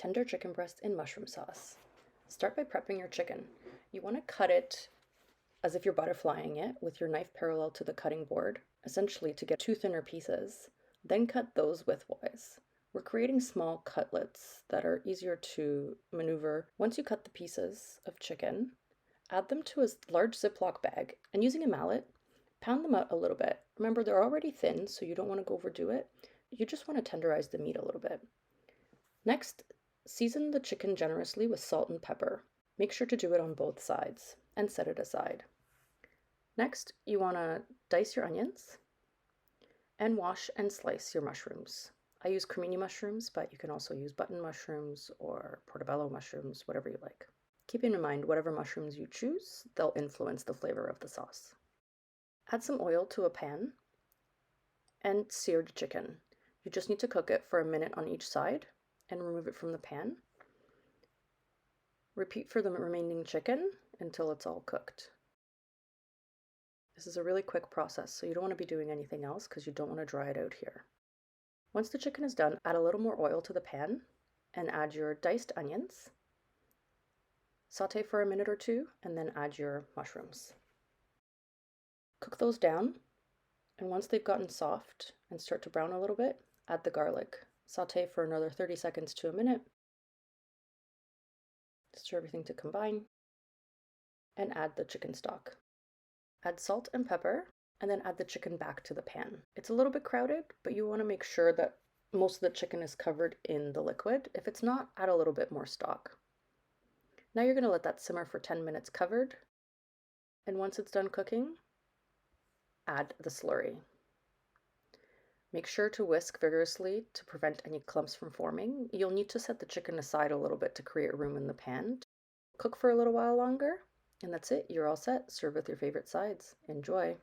tender chicken breast in mushroom sauce. Start by prepping your chicken. You want to cut it as if you're butterflying it with your knife parallel to the cutting board, essentially to get two thinner pieces. Then cut those widthwise. We're creating small cutlets that are easier to maneuver. Once you cut the pieces of chicken, add them to a large Ziploc bag and using a mallet, pound them out a little bit. Remember, they're already thin, so you don't want to overdo it. You just want to tenderize the meat a little bit. Next, season the chicken generously with salt and pepper. Make sure to do it on both sides and set it aside. Next, you want to dice your onions and wash and slice your mushrooms. I use cremini mushrooms, but you can also use button mushrooms or portobello mushrooms, whatever you like. Keeping in mind whatever mushrooms you choose, they'll influence the flavor of the sauce. Add some oil to a pan and sear the chicken. You just need to cook it for a minute on each side and remove it from the pan. Repeat for the remaining chicken until it's all cooked. This is a really quick process, so you don't want to be doing anything else because you don't want to dry it out here. Once the chicken is done, add a little more oil to the pan and add your diced onions. Saute for a minute or two and then add your mushrooms. Cook those down, and once they've gotten soft and start to brown a little bit, add the garlic. Saute for another 30 seconds to a minute. Stir everything to combine and add the chicken stock. Add salt and pepper and then add the chicken back to the pan. It's a little bit crowded, but you want to make sure that most of the chicken is covered in the liquid. If it's not, add a little bit more stock. Now you're going to let that simmer for 10 minutes covered, and once it's done cooking, add the slurry. Make sure to whisk vigorously to prevent any clumps from forming. You'll need to set the chicken aside a little bit to create room in the pan. Cook for a little while longer, and that's it. You're all set. Serve with your favorite sides. Enjoy.